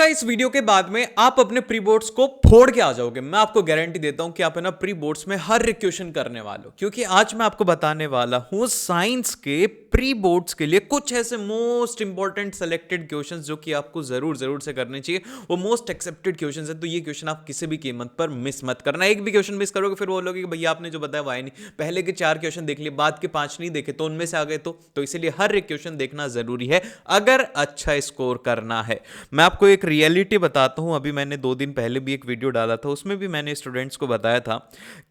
इस वीडियो के बाद में आप अपने प्री बोर्ड्स को फोड़ के आ जाओगे। मैं आपको गारंटी देता हूं कि आप है ना प्री बोर्ड्स में हर एक क्वेश्चन करने वाले हो, क्योंकि आज मैं आपको बताने वाला हूं साइंस के प्री बोर्ड्स के लिए कुछ ऐसे मोस्ट इंपॉर्टेंट सेलेक्टेड क्वेश्चंस जो कि आपको जरूर से करने चाहिए। वो मोस्ट एक्सेप्टेड क्वेश्चंस है, तो ये क्वेश्चन आप किसी भी कीमत पर मिस मत करना। एक भी क्वेश्चन मिस करोगे फिर बोलोगे कि भैया आपने जो बताया वो आया नहीं, पहले के 4 क्वेश्चन देख लिए, बाद के 5 नहीं देखे तो उनमें से आ गए। तो इसीलिए हर एक क्वेश्चन देखना जरूरी है अगर अच्छा स्कोर करना है। मैं आपको एक रियलिटी बताता हूं। अभी मैंने 2 दिन पहले भी एक वीडियो डाला था, उसमें भी मैंने स्टूडेंट्स को बताया था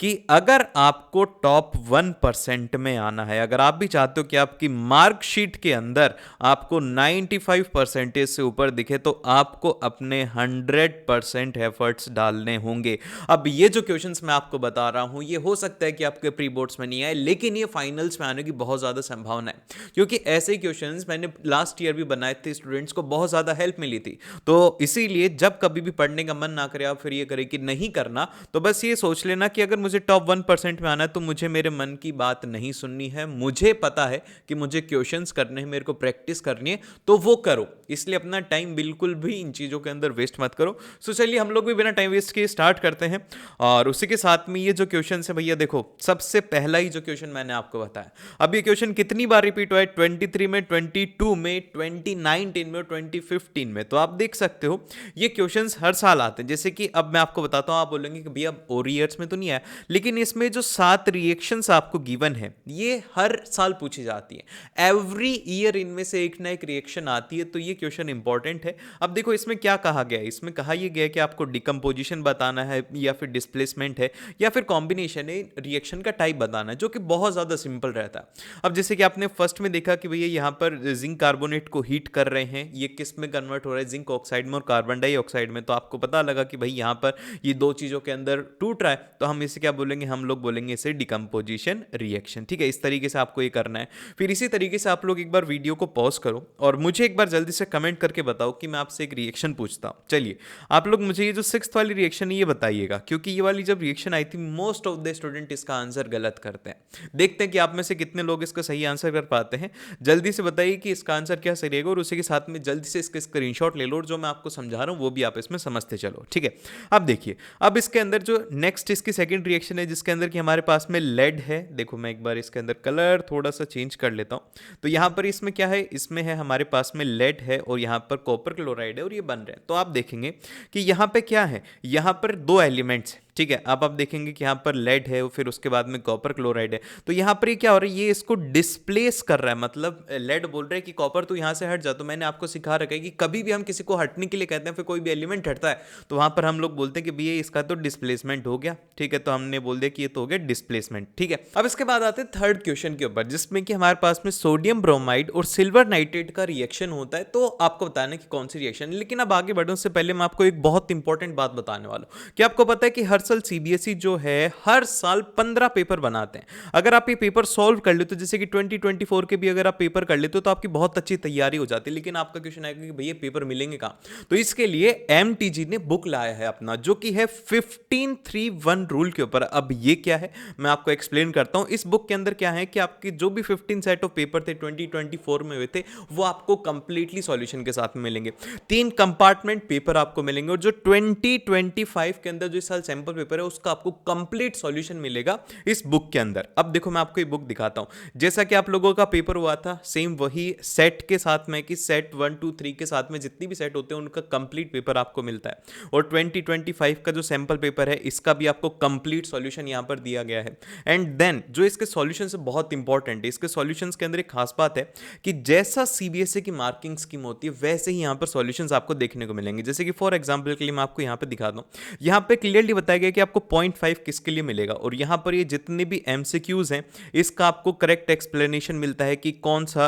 कि अगर आपको टॉप 1% में आना है, अगर आप भी चाहते हो कि आपकी मार्कशीट के अंदर आपको 95% से ऊपर दिखे, तो आपको अपने 100% एफर्ट्स डालने होंगे। अब ये जो क्वेश्चंस मैं आपको बता रहा हूं, ये हो सकता है कि आपके प्री बोर्ड्स में नहीं आए, लेकिन ये फाइनल्स में आने की बहुत ज्यादा संभावना है, क्योंकि ऐसे क्वेश्चंस मैंने लास्ट ईयर भी बनाए थे, स्टूडेंट्स को बहुत ज्यादा हेल्प मिली थी। तो इसीलिए जब कभी भी पढ़ने का मन ना करे, आप फिर ये करें कि नहीं करना, तो बस ये सोच लेना कि अगर मुझे टॉप 1% में आना है तो मुझे मेरे मन की बात नहीं सुननी है। मुझे पता है कि मुझे क्वेश्चंस करने हैं, मेरे को प्रैक्टिस करनी है, तो वो करो। इसलिए अपना टाइम बिल्कुल भी इन चीज़ों के अंदर वेस्ट मत करो। सो चलिए हम लोग भी बिना टाइम वेस्ट किए स्टार्ट करते हैं। और उसी के साथ में ये जो क्वेश्चन है भैया, देखो सबसे पहला ही जो क्वेश्चन मैंने आपको बताया, अब ये क्वेश्चन कितनी बार रिपीट हुआ है? 23 में, 22 में, 2019 में, 2015 में। तो आप देख सकते हो ये क्वेश्चंस हर साल आते हैं। जैसे कि अब मैं आपको बताता हूं, आप बोलेंगे कि भैया और ईयर्स में तो नहीं आया, लेकिन इसमें जो 7 रिएक्शंस आपको गिवन है ये हर साल पूछी जाती है। एवरी ईयर इनमें से एक ना एक रिएक्शन आती है, तो ये क्वेश्चन इंपॉर्टेंट है। अब देखो इसमें क्या कहा गया है, इसमें कहा यह गया है कि आपको डिकम्पोजिशन बताना है, या फिर डिस्प्लेसमेंट है, या फिर कॉम्बिनेशन है, रिएक्शन का टाइप बताना है, जो कि बहुत ज्यादा सिंपल रहता है। अब जैसे कि आपने फर्स्ट में देखा कि भैया यहाँ पर जिंक कार्बोनेट को हीट कर रहे हैं, ये किस में कन्वर्ट हो रहा है? जिंक ऑक्साइड में और कार्बन डाइऑक्साइड में। तो आपको पता लगा कि भाई यहाँ पर ये 2 चीजों के अंदर टूट रहा है, तो हम इसे क्या बोलेंगे? हम लोग बोलेंगे इसे डिकम्पोजिशन रिएक्शन। ठीक है, इस तरीके से आपको ये करना है। फिर इसी तरीके से आप लोग एक बार वीडियो को पॉज करो और मुझे एक बार जल्दी से कमेंट करके बताओ कि मैं आपसे एक रिएक्शन पूछता हूँ। चलिए आप लोग मुझे ये जो 6th वाली रिएक्शन है ये बताइएगा, क्योंकि ये वाली जब रिएक्शन आई थी मोस्ट ऑफ द स्टूडेंट इसका आंसर गलत करते हैं। देखते हैं कि आप में से कितने लोग इसका सही आंसर कर पाते हैं। जल्दी से बताइए कि इसका आंसर क्या सही रहेगा, और उसी के साथ में जल्दी से इसके स्क्रीनशॉट ले लो, और जो मैं आपको समझा रहा हूं वो भी आप इसमें समझते चलो। ठीक है, अब देखिए, अब इसके अंदर जो नेक्स्ट इसकी सेकंड रिएक्शन है, जिसके अंदर कि हमारे पास में लेड है। देखो मैं एक बार इसके अंदर कलर थोड़ा सा चेंज कर लेता हूं। तो यहां पर इसमें क्या है? इसमें है हमारे पास में लेड है, और यहां पर कॉपर क्लोराइड है, और ये बन रहे हैं। तो आप देखेंगे कि यहां पे क्या है, यहां पर 2 एलिमेंट्स है। ठीक है, अब आप देखेंगे कि यहाँ पर लेड है, फिर उसके बाद में कॉपर क्लोराइड है। तो यहाँ पर ये क्या हो रहा है? ये इसको डिस्प्लेस कर रहा है, मतलब लेड बोल रहा है कि कॉपर तो यहाँ से हट जा। तो मैंने आपको सिखा रखा है कि कभी भी हम किसी को हटने के लिए कहते हैं, फिर कोई भी एलिमेंट हटता है, तो वहां पर हम लोग बोलते हैं कि भैया इसका तो डिस्प्लेसमेंट हो गया। ठीक है, तो हमने बोल दिया कि ये तो हो गया डिस्प्लेसमेंट। ठीक है, अब इसके बाद आते हैं थर्ड क्वेश्चन के ऊपर, जिसमें कि हमारे पास में सोडियम ब्रोमाइड और सिल्वर नाइट्रेट का रिएक्शन होता है। तो आपको बताना है कि कौन सी रिएक्शन है। लेकिन अब आगे बढ़ने से पहले मैं आपको एक बहुत इंपॉर्टेंट बात बताने वाला हूं कि आपको पता है कि हर साल सीबीएसई जो है हर साल 15 पेपर बनाते हैं। अगर आप ये पेपर सॉल्व कर लेते हो, जैसे कि 2024 के भी अगर आप पेपर कर लेते हो, तो आपकी बहुत अच्छी तैयारी हो जाती है। लेकिन आपका क्वेश्चन आएगा कि भैया पेपर मिलेंगे कहां? तो इसके लिए एमटीजी ने बुक लाया है अपना, जो कि है 1531 रूल के ऊपर। अब ये क्या है मैं आपको एक्सप्लेन करता हूं। इस बुक के अंदर क्या है कि आपके जो भी 15 सेट ऑफ पेपर थे 2024 में हुए थे, वो आपको कंप्लीटली सॉल्यूशन के साथ में मिलेंगे। 3 कंपार्टमेंट पेपर आपको मिलेंगे, और जो 2025 के अंदर जो इस साल सैंपल पेपर है उसका आपको कंप्लीट सॉल्यूशन मिलेगा इस बुक के अंदर। अब देखो मैं आपको ये बुक दिखाता हूं। जैसा कि आप लोगों का पेपर हुआ था सेम वही सेट के साथ में, कि सेट 1 2 3 के साथ में जितनी भी सेट होते हैं उनका कंप्लीट पेपर आपको मिलता है। और 2025 का जो सैंपल पेपर है इसका भी आपको कंप्लीट सॉल्यूशन यहां पर दिया गया है। एंड देन जो इसके सॉल्यूशन से बहुत इंपॉर्टेंट है, इसके सॉल्यूशंस के अंदर एक खास बात है कि जैसा सीबीएसई की मार्किंग स्कीम होती है वैसे ही यहां पर सॉल्यूशंस आपको देखने को मिलेंगे। जैसे कि फॉर एग्जांपल के लिए मैं आपको यहां पे दिखा दूं, यहां पे क्लियरली बताया गया कि आपको 0.5 किसके लिए मिलेगा, और यहां पर ये जितने भी एमसीक्यूज हैं इसका आपको करेक्ट एक्सप्लेनेशन मिलता है कि कौन सा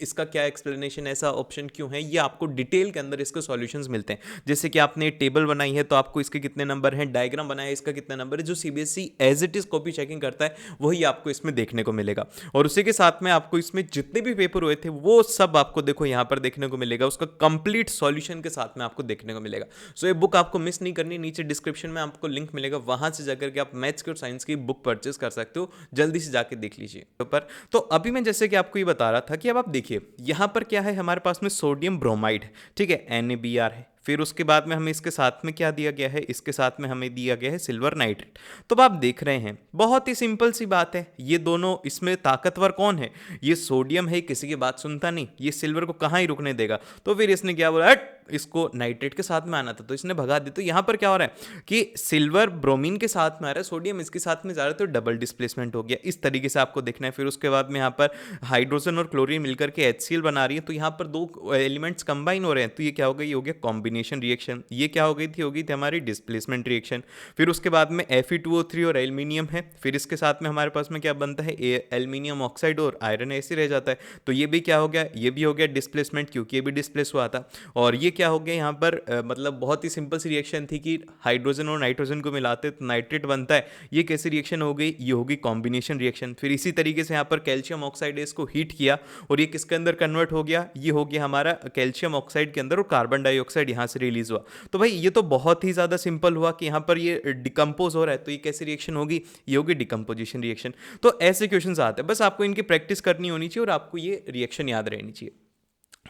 इसका क्या एक्सप्लेनेशन, ऐसा ऑप्शन क्यों है, ये आपको डिटेल के अंदर इसके सॉल्यूशंस मिलते हैं। जैसे कि आपने टेबल बनाई है तो आपको इसके कितने नंबर हैं, डायग्राम बनाया है इसका कितना नंबर है, जो CBSE as it is copy checking करता है वही आपको इसमें देखने को मिलेगा। और उसी के साथ में आपको इसमें जितने भी पेपर हुए थे वो सब आपको देखो यहां पर देखने को मिलेगा, उसका कंप्लीट सॉल्यूशन के साथ में आपको देखने को मिलेगा। सो ये बुक आपको मिस नहीं करनी, नीचे डिस्क्रिप्शन में आपको लिंक मिलेगा, वहां से जाकर के आप मैथ्स की और साइंस की बुक परचेस कर सकते हो। जल्दी से जाके देख लीजिए पर। तो अभी मैं जैसे कि आपको ये बता रहा था कि अब आप देखिए यहां पर क्या है, हमारे पास में सोडियम ब्रोमाइड, ठीक है, NaBr है, फिर उसके बाद में हमें इसके साथ में क्या दिया गया है, इसके साथ में हमें दिया गया है सिल्वर नाइट्रेट। तो अब आप देख रहे हैं बहुत ही सिंपल सी बात है, ये दोनों, इसमें ताकतवर कौन है, ये सोडियम है, किसी की बात सुनता नहीं, ये सिल्वर को कहाँ ही रुकने देगा। तो फिर इसने क्या बोला, हट, इसको नाइट्रेट के साथ में आना था तो इसने भगा दिया। तो यहाँ पर क्या हो रहा है कि सिल्वर ब्रोमीन के साथ में आ रहा है, सोडियम इसके साथ में जा रहा है, तो डबल डिस्प्लेसमेंट हो गया। इस तरीके से आपको देखना है। फिर उसके बाद में यहाँ पर हाइड्रोजन और क्लोरीन मिलकर के HCl बना रही है, तो यहाँ पर दो एलिमेंट्स कंबाइन हो रहे हैं, तो ये क्या हो गया, ये हो गया कॉम्बिनेशन रिएक्शन। ये क्या हो गई थी हमारी डिस्प्लेसमेंट रिएक्शन। फिर उसके बाद में Fe2O3 और एल्यूमिनियम है, फिर इसके साथ में हमारे पास में क्या बनता है, एल्यूमिनियम ऑक्साइड और आयरन ऐसे रह जाता है। तो ये भी क्या हो गया, ये भी हो गया डिस्प्लेसमेंट, क्योंकि ये भी डिस्प्लेस हुआ था। और ये क्या हो गया यहाँ पर, मतलब बहुत ही सिंपल सी रिएक्शन थी कि हाइड्रोजन और नाइट्रोजन को मिलाते तो नाइट्रेट बनता है। ये कैसी रिएक्शन हो गई, ये होगी कॉम्बिनेशन रिएक्शन। फिर इसी तरीके से यहाँ पर कैल्शियम ऑक्साइड इसको हीट किया और ये किसके अंदर कन्वर्ट हो गया, ये हो गया हमारा कैल्शियम ऑक्साइड के अंदर, और कार्बन डाइऑक्साइड यहाँ से रिलीज हुआ। तो भाई ये तो बहुत ही ज़्यादा सिंपल हुआ कि यहाँ पर ये डिकम्पोज हो रहा है, तो ये कैसी रिएक्शन होगी, ये होगी डिकम्पोजिशन रिएक्शन। तो ऐसे क्वेश्चन आते हैं, बस आपको इनकी प्रैक्टिस करनी होनी चाहिए और आपको ये रिएक्शन याद रहनी चाहिए।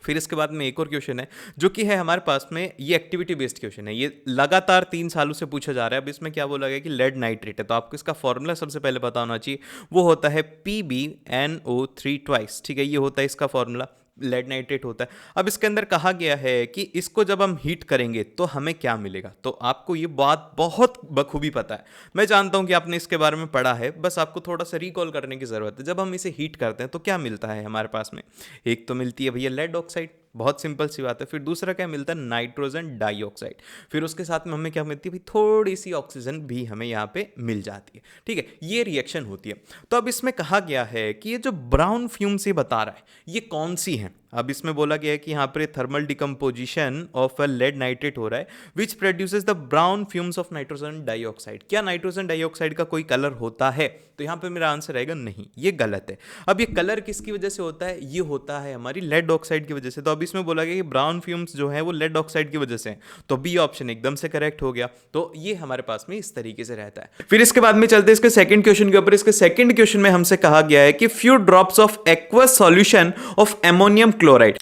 फिर इसके बाद में एक और क्वेश्चन है जो कि है हमारे पास में, ये एक्टिविटी बेस्ड क्वेश्चन है, ये लगातार 3 सालों से पूछा जा रहा है। अब इसमें क्या बोला गया कि लेड नाइट्रेट है, तो आपको इसका फॉर्मूला सबसे पहले पता होना चाहिए, वो होता है PbNO3 ट्वाइस। ठीक है, ये होता है इसका फॉर्मूला, लेड नाइट्रेट होता है। अब इसके अंदर कहा गया है कि इसको जब हम हीट करेंगे तो हमें क्या मिलेगा, तो आपको ये बात बहुत बखूबी पता है, मैं जानता हूं कि आपने इसके बारे में पढ़ा है, बस आपको थोड़ा सा रिकॉल करने की जरूरत है। जब हम इसे हीट करते हैं तो क्या मिलता है हमारे पास में, एक तो मिलती है भैया लेड ऑक्साइड, बहुत सिंपल सी बात है। फिर दूसरा क्या मिलता है, नाइट्रोजन डाइऑक्साइड। फिर उसके साथ में हमें क्या मिलती है भाई, थोड़ी सी ऑक्सीजन भी हमें यहाँ पे मिल जाती है। ठीक है, ये रिएक्शन होती है। तो अब इसमें कहा गया है कि ये जो ब्राउन फ्यूम से बता रहा है ये कौन सी है। अब इसमें बोला गया है कि यहाँ पर thermal decomposition of a lead nitrate हो रहा है which produces the brown fumes of nitrogen dioxide. क्या नाइट्रोजन डाइऑक्साइड का कोई कलर होता है, तो यहाँ पे मेरा आंसर आएगा नहीं, ये गलत है। अब ये कलर किसकी वजह से होता है, ये होता है हमारी लेड ऑक्साइड की वजह से। तो अब इसमें बोला गया कि ब्राउन फ्यूम्स जो है वो लेड ऑक्साइड की वजह से हैं, तो बी ऑप्शन एकदम से करेक्ट हो गया। तो ये हमारे पास में इस तरीके से रहता है। फिर इसके बाद में चलते हैं इसके सेकंड क्वेश्चन के ऊपर। इसके सेकंड क्वेश्चन में हमसे कहा गया है कि few drops of aqueous solution of ammonium chloride.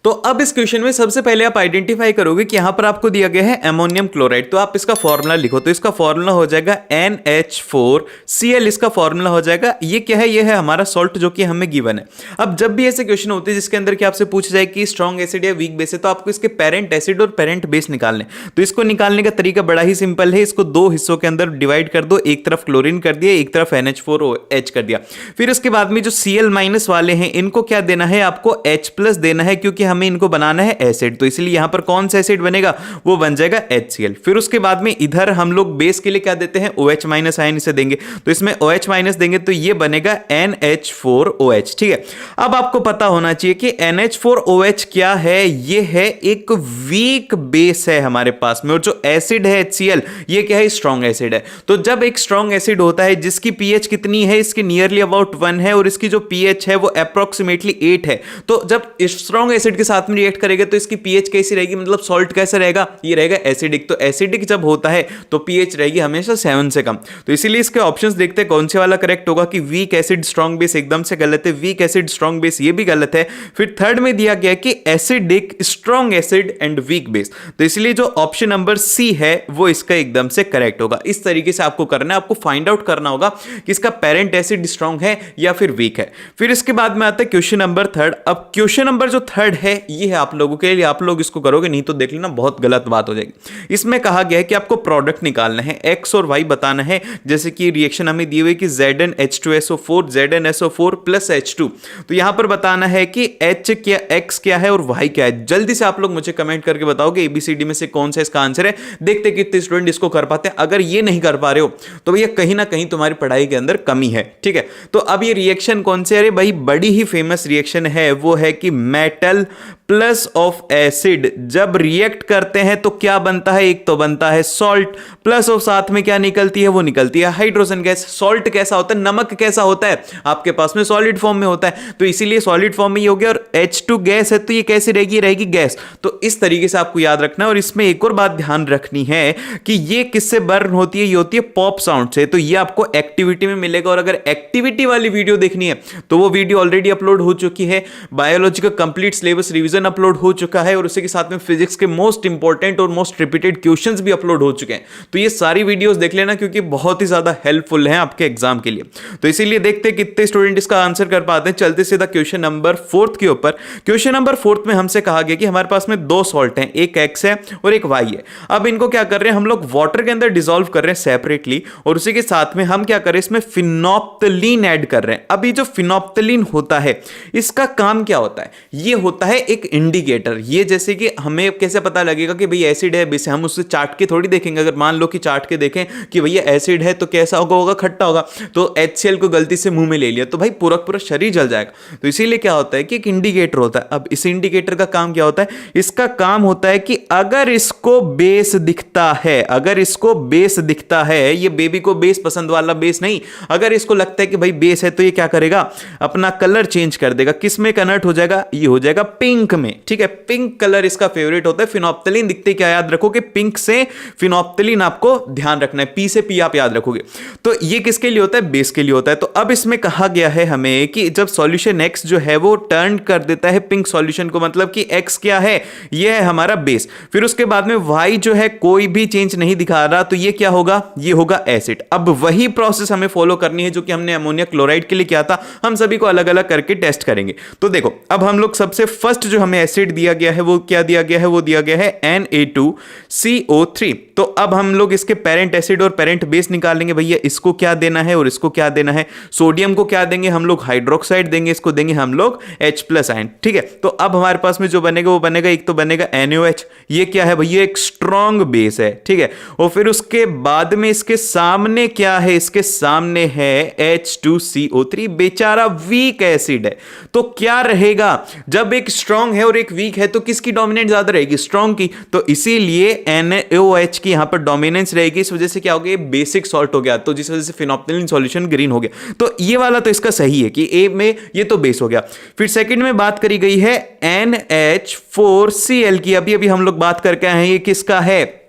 तो अब इस क्वेश्चन में सबसे पहले आप आइडेंटिफाई करोगे कि यहां पर आपको दिया गया है एमोनियम क्लोराइड, तो आप इसका फॉर्मूला लिखो। तो इसका फॉर्मूला हो जाएगा NH4Cl, इसका फॉर्मूला हो जाएगा। ये क्या है, ये है हमारा सॉल्ट जो कि हमें गिवन है। अब जब भी ऐसे क्वेश्चन होते हैं जिसके अंदर कि आपसे पूछा जाए कि स्ट्रॉन्ग एसिड या वीक बेस है, तो आपको इसके पेरेंट एसिड और पेरेंट बेस निकालने। तो इसको निकालने का तरीका बड़ा ही सिंपल है, इसको 2 हिस्सों के अंदर डिवाइड कर दो, एक तरफ क्लोरीन कर दिया, एक तरफ NH4OH कर दिया। फिर उसके बाद में जो Cl- वाले हैं इनको क्या देना है, आपको H+ देना है, क्योंकि हमें इनको बनाना है एसिड। तो इसलिए यहां पर कौन सा एसिड बनेगा, वो बन जाएगा HCl। फिर उसके बाद में इधर हम लोग बेस के लिए क्या देते हैं, OH- आयन इसे देंगे, तो इसमें OH- देंगे तो ये बनेगा NH4OH। ठीक है, अब आपको पता होना चाहिए कि NH4OH क्या है, ये है एक वीक बेस है हमारे पास में, और जो एसिड है HCl ये क्या है, स्ट्रॉन्ग एसिड है। तो जब एक स्ट्रॉन्ग एसिड होता है जिसकी pH कितनी है, इसकी नियरली अबाउट 1 है, और इसकी जो pH है वो अप्रोक्सीमेटली 8 है। तो जब स्ट्रॉन्ग एसिड के साथ में रिएक्ट करेगा तो इसकी pH कैसी रहेगी, मतलब सॉल्ट कैसा रहेगा, ये रहेगा एसिडिक। तो एसिडिक जब होता है तो pH रहेगी हमेशा 7 से कम। तो इसीलिए इसके ऑप्शंस देखते हैं कौन से वाला करेक्ट होगा, कि वीक एसिड स्ट्रॉन्ग बेस एकदम से गलत है, वीक एसिड स्ट्रॉन्ग बेस ये भी गलत है। फिर थर्ड में दिया गया कि acidic strong acid and weak base, तो इसलिए जो ऑप्शन नंबर सी है वो इसका एकदम से करेक्ट होगा। इस तरीके से आपको करना है, आपको फाइंड आउट करना होगा कि इसका पेरेंट एसिड स्ट्रॉन्ग है या फिर वीक है। फिर इसके बाद में आता है क्वेश्चन नंबर थर्ड। अब क्वेश्चन नंबर जो थर्ड है ये है आप लोगों के लिए, आप लोग इसको करोगे नहीं तो देख लेना बहुत गलत बात हो जाएगी। इसमें कहा गया है कि आपको प्रोडक्ट निकालना है, एक्स और वाई बताना है। जैसे कि रिएक्शन हमें दी हुई कि ZnH2SO4 ZnSO4 प्लस H2, तो यहां पर बताना है कि H क्या, X क्या है और Y क्या है। जल्दी से आप लोग मुझे कमेंट करके बताओगे ABCD में से कौन सा इसका आंसर है। देखते कितने स्टूडेंट इसको कर पाते हैं। अगर ये नहीं कर पा रहे हो तो भैया कहीं ना कहीं तुम्हारी पढ़ाई के अंदर कमी है। ठीक है, तो अब ये रिएक्शन कौन से, अरे भाई बड़ी ही फेमस रिएक्शन है, वो है कि मेटल प्लस ऑफ एसिड जब रिएक्ट करते हैं तो क्या बनता है, एक तो बनता है सॉल्ट, प्लस ऑफ साथ में क्या निकलती है, वो निकलती है हाइड्रोजन गैस। सॉल्ट कैसा होता है, नमक कैसा होता है, आपके पास में सॉलिड फॉर्म में होता है, तो इसीलिए सॉलिड फॉर्म में ही हो गया। और H2 गैस है तो ये कैसी रहेगी, रहेगी गैस। तो इस तरीके से आपको याद रखना है। और इसमें एक और बात ध्यान रखनी है कि ये किससे बर्न होती है, ये होती है पॉप साउंड से। तो ये आपको एक्टिविटी में मिलेगा, और अगर एक्टिविटी वाली वीडियो देखनी है तो वो वीडियो ऑलरेडी अपलोड हो चुकी है। बायोलॉजी का कंप्लीट सिलेबस रिवीजन अपलोड हो चुका है और उसी के साथ में फिजिक्स के मोस्ट इंपॉर्टेंट और मोस्ट रिपीटेड क्वेश्चंस भी अपलोड हो चुके हैं। तो ये सारी वीडियोस देख लेना क्योंकि बहुत ही ज्यादा हेल्पफुल है आपके एग्जाम के लिए। तो इसीलिए देखते हैं कितने स्टूडेंट इसका आंसर कर पाते हैं। चलते सीधा क्वेश्चन नंबर 4 के ऊपर। क्वेश्चन नंबर 4 में हमसे कहा गया कि हमारे पास में दो सॉल्ट हैं, एक एक्स है और एक वाई है। अब इनको क्या कर रहे हैं हम लोग, वाटर के अंदर डिसॉल्व कर रहे हैं सेपरेटली और उसी के साथ में हम क्या कर रहे हैं, इसमें फिनोप्टलीन ऐड कर रहे हैं। अब ये जो फिनोप्टलीन होता है इसका काम क्या होता है, ये होता है एक इंडिकेटर। ये जैसे कि हमें कैसे पता लगेगा कि भाई एसिड है बेस है, हम उससे चाट के थोड़ी देखेंगे। अगर मान लो कि चाट के देखें कि भैया एसिड है तो कैसा होगा, खट्टा होगा। तो HCl को गलती से मुंह में ले लिया तो भाई पूरा पूरा शरीर जल जाएगा। तो इसीलिए क्या होता है कि एक इंडिकेटर होता है। अब इस इंडिकेटर का काम क्या होता है, इसका काम होता है कि अगर इसको बेस दिखता है, अगर इसको बेस दिखता है, ये बेबी को बेस पसंद वाला बेस नहीं, अगर इसको लगता है कि भाई बेस है तो ये क्या करेगा, अपना कलर चेंज कर देगा। किस में कन्वर्ट हो जाएगा, ये हो जाएगा पिंक में। ठीक है, पिंक कलर इसका फेवरेट होता है। फिनोप्टलीन दिखते क्या याद रखो कि पिंक से फिनोप्टलीन आपको ध्यान रखना है, पी से पी आप याद रखोगे। तो ये किसके लिए होता है, बेस के लिए होता है। तो अब इसमें कहा गया है हमें कि जब सॉल्यूशन एक्स जो है वो टर्न कर देता है पिंक सॉल्यूशन को, मतलब कि एक्स क्या है, ये है हमारा बेस। फिर उसके बाद में वाई जो है कोई भी चेंज नहीं दिखा रहा, तो ये क्या होगा, ये होगा एसिड। अब वही प्रोसेस हमें फॉलो करनी है जो कि हमने अमोनिया क्लोराइड के लिए किया था। हम सभी को अलग अलग करके टेस्ट करेंगे। तो देखो अब हम लोग सबसे फर्स्ट जो हमें एसिड दिया गया है वो क्या दिया गया है, वो दिया गया है Na2CO3। तो अब हम लोग इसके पेरेंट एसिड और पेरेंट बेस निकालेंगे। भैया इसको क्या देना है और इसको क्या देना है, सोडियम को क्या देंगे हम लोग, हाइड्रोक्साइड देंगे, इसको देंगे हम लोग H+ आयन। ठीक है, तो अब हमारे पास में जो बनेगा वो बनेगा, एक तो बनेगा NaOH। ये क्या है भैया, एक स्ट्रॉन्ग बेस है। ठीक है, और फिर उसके बाद में इसके सामने क्या है, इसके सामने है H2CO3, बेचारा वीक एसिड है। तो क्या रहेगा, जब एक स्ट्रॉन्ग है और एक वीक है तो किसकी डोमिनेंट ज्यादा रहेगी, स्ट्रॉन्ग की। तो इसीलिए NaOH की यहां पर डोमिनेंस रहेगी। इस वजह से क्या हो गया, बेसिक सॉल्ट हो गया, तो जिस वजह से फिनोप्टलीन सॉल्यूशन ग्रीन हो गया। तो ये वाला तो इसका सही है कि ए में ये तो बेस हो गया। फिर सेकंड में बात करी गई है NH4Cl की। अभी अभी हम लोग बात करके आए हैं, ये किसका है,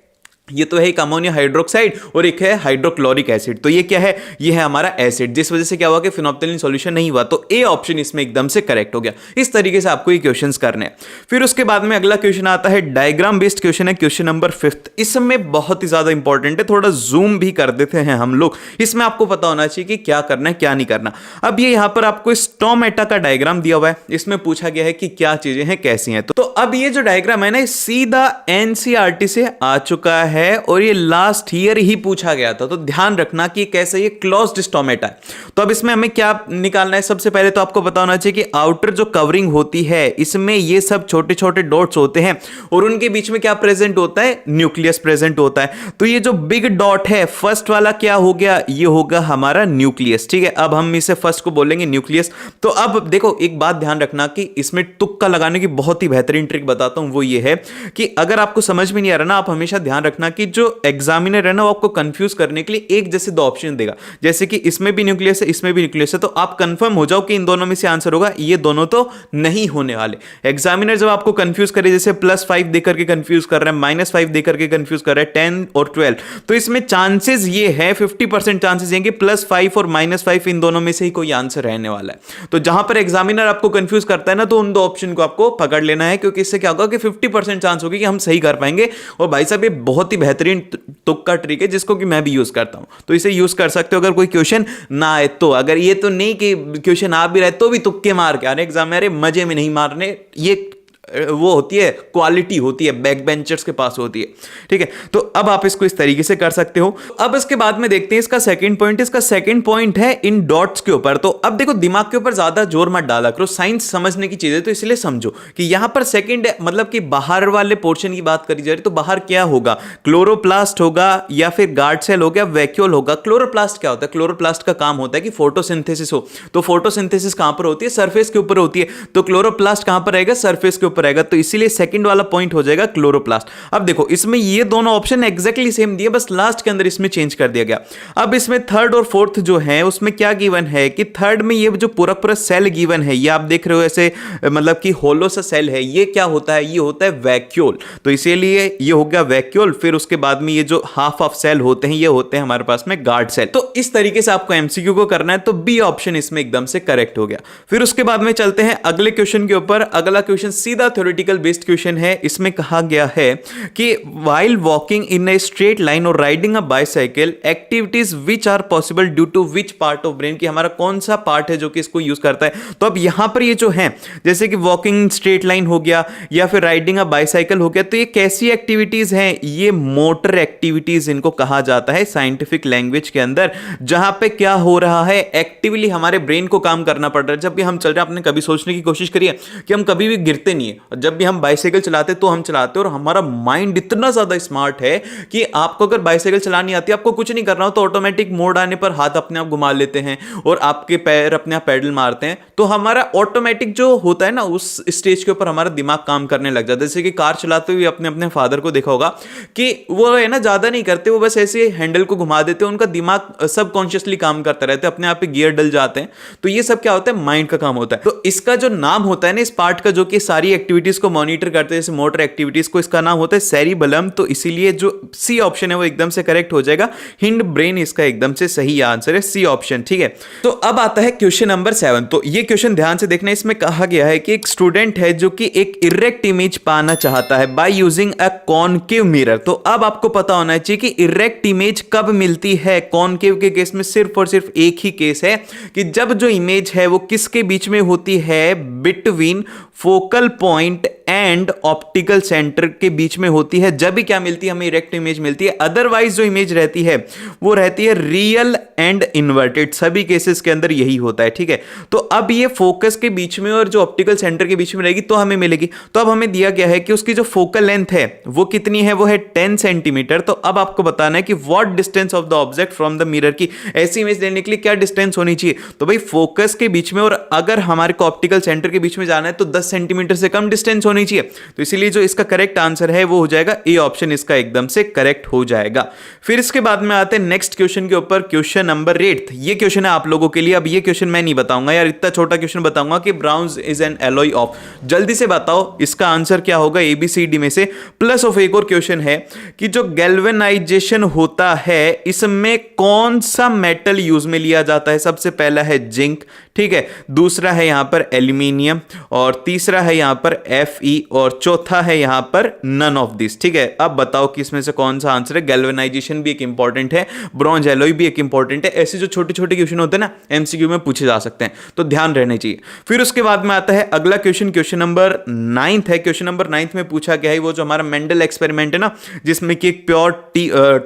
ये तो है एक अमोनिया हाइड्रोक्साइड और एक है हाइड्रोक्लोरिक एसिड। तो ये क्या है, ये है हमारा एसिड, जिस वजह से क्या हुआ कि फिनोप्टलीन सॉल्यूशन नहीं हुआ। तो ए ऑप्शन इसमें एकदम से करेक्ट हो गया। इस तरीके से आपको ये क्वेश्चंस करने हैं। फिर उसके बाद में अगला क्वेश्चन आता है, डायग्राम बेस्ड क्वेश्चन है, क्वेश्चन नंबर 5। इसमें बहुत ही ज्यादा इंपॉर्टेंट है, थोड़ा जूम भी कर देते हैं हम लोग। इसमें आपको पता होना चाहिए कि क्या करना है क्या नहीं करना। अब ये यहां पर आपको स्टोमेटा का डायग्राम दिया हुआ है, इसमें पूछा गया है कि क्या चीजें हैं कैसी हैं। तो अब ये जो डायग्राम है ना, सीधा NCERT से आ चुका है और ये लास्ट ईयर ही पूछा गया था। तो ध्यान रखना कि कैसे ये क्लोज्ड स्टोमेटा है। तो अब इसमें हमें क्या निकालना है, सबसे पहले तो आपको पता होना चाहिए कि आउटर जो कवरिंग होती है इसमें ये सब छोटे छोटे डॉट्स होते हैं और उनके बीच में क्या प्रेजेंट होता है, न्यूक्लियस प्रेजेंट होता है। तो ये जो बिग डॉट है फर्स्ट वाला क्या हो गया, ये होगा हमारा न्यूक्लियस। ठीक है, अब हम इसे फर्स्ट को बोलेंगे न्यूक्लियस। तो अब देखो एक बात ध्यान रखना कि इसमें तुक्का लगाने की बहुत ही बेहतरीन ट्रिक बताता हूं, वो ये है कि अगर आपको समझ में नहीं आ रहा ना, आप हमेशा ध्यान रखना कि जो एग्जामिनर है ना वो आपको कंफ्यूज करने के लिए एक जैसे दो ऑप्शन देगा, जैसे कि इसमें भी न्यूक्लियस है इसमें भी न्यूक्लियस है। तो आप कंफर्म हो जाओ कि इन दोनों में से आंसर होगा, ये दोनों तो नहीं होने वाले। एग्जामिनर जब आपको कंफ्यूज करे, जैसे +5 देकर के कंफ्यूज कर रहा है, -5 देकर के कंफ्यूज कर रहा है, 10 और 12, तो इसमें चांसेस ये है 50% चांसेस हैं कि +5 और -5 इन दोनों में से ही कोई आंसर रहने वाला है। तो जहां पर एग्जामिनर आपको कंफ्यूज करता है ना, तो उन दो ऑप्शन को आपको पकड़ लेना है, क्योंकि इससे क्या होगा कि 50% चांस होगी कि हम सही कर पाएंगे। और भाई साहब ये बहुत ही बेहतरीन तुक्का ट्रिक है जिसको कि मैं भी यूज करता हूं, तो इसे यूज कर सकते हो अगर कोई क्वेश्चन ना आए तो। अगर ये तो नहीं कि क्वेश्चन आ भी रहे तो भी तुक्के मार के आ रहे एग्जाम में, अरे मजे में नहीं मारने, ये वो होती है क्वालिटी होती है, बैक बेंचर्स के पास होती है। ठीक है, तो अब आप इसको इस तरीके से कर सकते हो। अब इसके बाद में देखते हैं इसका सेकंड पॉइंट। इसका सेकंड पॉइंट है इन डॉट्स के ऊपर। तो अब देखो दिमाग के ऊपर ज्यादा जोर मत डाला करो, साइंस समझने की चीज है, तो इसलिए समझो कि यहां पर सेकंड मतलब कि बाहर वाले पोर्शन की बात करी जा रही, तो बाहर क्या होगा, क्लोरोप्लास्ट होगा या फिर गार्ड सेल हो गया, वैक्यूल होगा। क्लोरोप्लास्ट क्या होता है, क्लोरोप्लास्ट का काम होता है कि फोटोसिंथेसिस हो। तो फोटोसिंथेसिस कहां पर होती है, सरफेस के ऊपर होती है। तो क्लोरोप्लास्ट कहां पर रहेगा, सरफेस के ऊपर रहेगा। तो इसीलिए सेकंड वाला पॉइंट हो जाएगा क्लोरोप्लास्ट। अब देखो इसमें ये दोनों ऑप्शन एग्जैक्टली सेम दिए, बस लास्ट के अंदर इसमें चेंज कर दिया गया। अब इसमें थर्ड और फोर्थ जो है उसमें क्या गिवन है कि थर्ड में ये जो पूरा पूरा सेल गिवन है, ये आप देख रहे हो ऐसे मतलब कि होलो सा सेल है, ये क्या होता है, ये होता है वैक्यूल। तो इसीलिए ये हो गया वैक्यूल। फिर उसके बाद में ये जो हाफ ऑफ सेल होते हैं ये होते हैं हमारे पास में गार्ड सेल। तो इस तरीके से आपको एमसीक्यू को करना है, तो बी ऑप्शन इसमें एकदम से करेक्ट हो गया। फिर उसके बाद में चलते हैं अगले क्वेश्चन के ऊपर। अगला क्वेश्चन सीधा थ्योरेटिकल बेस्ड क्वेश्चन है। इसमें कहा गया है कि while walking in a straight line और riding a bicycle, activities which are possible due to which part of brain, कि हमारा कौन सा पार्ट है जो कि इसको यूज करता है। तो अब यहां पर ये जो है, जैसे कि वॉकिंग स्ट्रेट लाइन हो गया या फिर राइडिंग अ बाइसाइकिल हो गया, तो ये कैसी एक्टिविटीज हैं? ये मोटर एक्टिविटीज इनको कहा जाता है साइंटिफिक लैंग्वेज के अंदर, जहां पे क्या हो रहा है, एक्टिवली हमारे ब्रेन को काम करना पड़ रहा है। जब भी हम चल रहे हैं, आपने कभी सोचने की कोशिश करी है कि हम कभी भी गिरते नहीं है। जब भी हम बाइसाइकिल चलाते तो हम चलाते और हमारा माइंड इतना ज्यादा स्मार्ट है कि आपको अगर बाइसाइकिल चलानी आती है, आपको कुछ नहीं करना हो तो ऑटोमेटिक मोड आने पर हाथ अपने आप घुमा लेते हैं और आपके पैर अपने आप पैडल मारते हैं, तो हमारा ऑटोमेटिक जो होता है ना, उस स्टेज के ऊपर हमारा दिमाग काम करने लग जाता है। जैसे कि कार चलाते हुए अपने अपने फादर को देखा होगा कि वो है ना, ज्यादा नहीं करते, वो बस ऐसे हैंडल को घुमा देते हैं, उनका दिमाग सबकॉन्शियसली काम करता रहता है, अपने आप पे गियर डल जाते हैं। तो ये सब क्या होता है? माइंड का काम होता है। तो इसका जो नाम होता है ना इस पार्ट का, जो कि सारी एक्टिविटीज को मॉनिटर करते हैं, जैसे मोटर एक्टिविटीज को, इसका नाम होता है सेरिबेलम। तो इसीलिए जो सी ऑप्शन है वो एकदम से करेक्ट हो जाएगा। हिंड ब्रेन इसका एकदम से सही आंसर है, सी ऑप्शन। ठीक है, तो अब आता है क्वेश्चन नंबर 7। तो ये क्वेश्चन ध्यान से देखना। इसमें कहा गया है कि एक स्टूडेंट है जो कि एक इरेक्ट इमेज पाना चाहता है by using a concave mirror. तो अब आपको पता होना चाहिए कि इरेक्ट इमेज कब मिलती है। कॉनकेव के केस में सिर्फ और सिर्फ एक ही केस है कि जब जो इमेज है वो किसके बीच में होती है, between focal point and optical centre के बीच में होती है, जब भी क्या मिलती है, हमें इरेक्ट इमेज मिलती है। अदरवाइज जो इमेज रहती है वो रहती है रियल एंड इन्वर्टेड, सभी केसेस के अंदर यही होता है। ठीक है, तो अब ये फोकस के बीच में और जो ऑप्टिकल सेंटर के बीच में रहेगी तो हमें मिलेगी। तो अब हमें दिया गया है कि उसकी जो फोकल लेंथ है वो कितनी है, वो है 10 सेंटीमीटर। तो अब आपको बताना है कि what distance of the object from the mirror, की ऐसी इमेज लेने के लिए क्या डिस्टेंस होनी चाहिए। तो भाई फोकस के बीच में और अगर हमारे को ऑप्टिकल सेंटर के बीच में जाना है तो 10 सेंटीमीटर से कम डिस्टेंस होनी चाहिए। तो इसीलिए जो इसका करेक्ट आंसर है वो हो जाएगा ए ऑप्शन, इसका एकदम से करेक्ट हो जाएगा। फिर इसके बाद में आते हैं नेक्स्ट क्वेश्चन के ऊपर, क्वेश्चन नंबर 8। ये क्वेश्चन है आप लोगों के लिए। अब ये क्वेश्चन मैं नहीं बताऊंगा यार, इतना छोटा क्वेश्चन बताऊंगा कि bronze is an alloy of. जल्दी से बताओ इसका आंसर क्या होगा एबीसीडी में से। प्लस ऑफ एक और क्वेश्चन है कि जो गैल्वेनाइजेशन होता है इसमें कौन सा मेटल यूज में लिया जाता है। सबसे पहला है जिंक, ठीक है, दूसरा है यहां पर एल्यूमिनियम, और तीसरा है यहां पर Fe, और चौथा है यहां पर नन ऑफ दिस। ठीक है, अब बताओ कि इसमें से कौन सा आंसर है। गैल्वेनाइजेशन भी एक इंपॉर्टेंट है, ब्रॉन्ज एलॉय भी एक इंपॉर्टेंट है। ऐसे जो छोटे छोटे क्वेश्चन होते हैं ना, एमसीक्यू में पूछे जा सकते हैं, तो ध्यान रहने चाहिए। फिर उसके बाद में आता है अगला क्वेश्चन, क्वेश्चन नंबर 9 है। क्वेश्चन नंबर 9 में पूछा गया है वो जो हमारा मेंडल एक्सपेरिमेंट है ना, जिसमें कि एक प्योर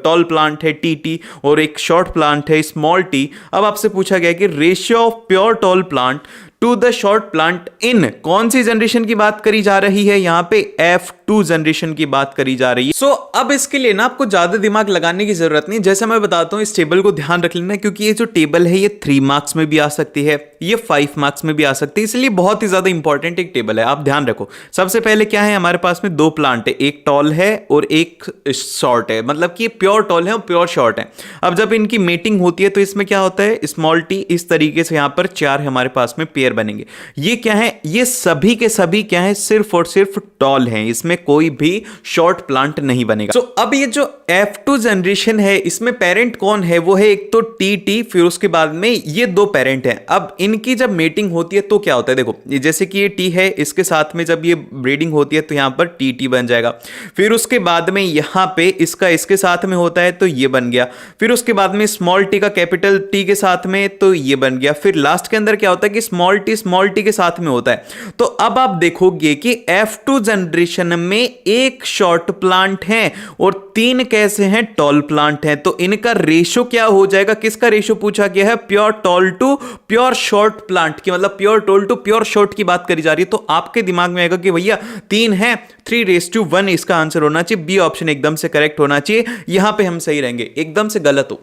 टॉल प्लांट है टी और एक शॉर्ट प्लांट है स्मॉल टी। अब आपसे पूछा गया कि ratio of pure tall plant to the short plant in कौन सी जनरेशन की बात करी जा रही है। यहां पे F2 जनरेशन की बात करी जा रही है। सो अब इसके लिए ना आपको ज्यादा दिमाग लगाने की जरूरत नहीं, जैसे मैं बताता हूं इस टेबल को ध्यान रख लेना, क्योंकि ये जो टेबल है ये 3 मार्क्स में भी आ सकती है, ये 5 मार्क्स में भी आ सकती है, इसलिए बहुत ही ज्यादा इंपॉर्टेंट एक टेबल है, आप ध्यान रखो। सबसे पहले क्या है, हमारे पास में 2 प्लांट है, एक टॉल है और एक शॉर्ट है, मतलब कि प्योर टॉल है और प्योर शॉर्ट है। अब जब इनकी मेटिंग होती है तो इसमें क्या होता है, स्मॉल टी इस तरीके से यहां पर 4 हमारे पास में पेयर बनेंगे। ये क्या है, ये सभी के सभी क्या है, सिर्फ और सिर्फ टॉल हैं, इसमें कोई भी शॉर्ट प्लांट नहीं बनेगा। सो अब ये जो F2 जनरेशन है इसमें पेरेंट कौन है, वो है एक तो टी, फिर उसके बाद में ये 2 पेरेंट हैं। अब इनकी जब मेटिंग होती है तो क्या होता है, देखो जैसे कि ये टी है, इसके साथ में जब ये ब्रीडिंग होती है तो यहां पर टी बन जाएगा। फिर उसके बाद में यहां पे इसका इसके साथ में होता है तो ये बन गया। फिर उसके बाद में स्मॉल टी का कैपिटल टी के साथ में तो ये बन गया। फिर लास्ट के अंदर क्या होता है कि स्मॉल टी के साथ में होता है। तो अब आप देखोगे कि F2 जनरेशन में एक शॉर्ट प्लांट है और 3 कैसे हैं, टॉल प्लांट हैं। तो इनका रेशो क्या हो जाएगा, किसका रेशो पूछा गया है, pure tall to pure short plant की, मतलब pure tall to pure short की बात करी जा रही है। तो आपके दिमाग में आएगा कि भैया 3 है, 3:1 इसका आंसर होना चाहिए। बी ऑप्शन एकदम से करेक्ट होना चाहिए, यहां पे हम सही रहेंगे, एकदम से गलत हो।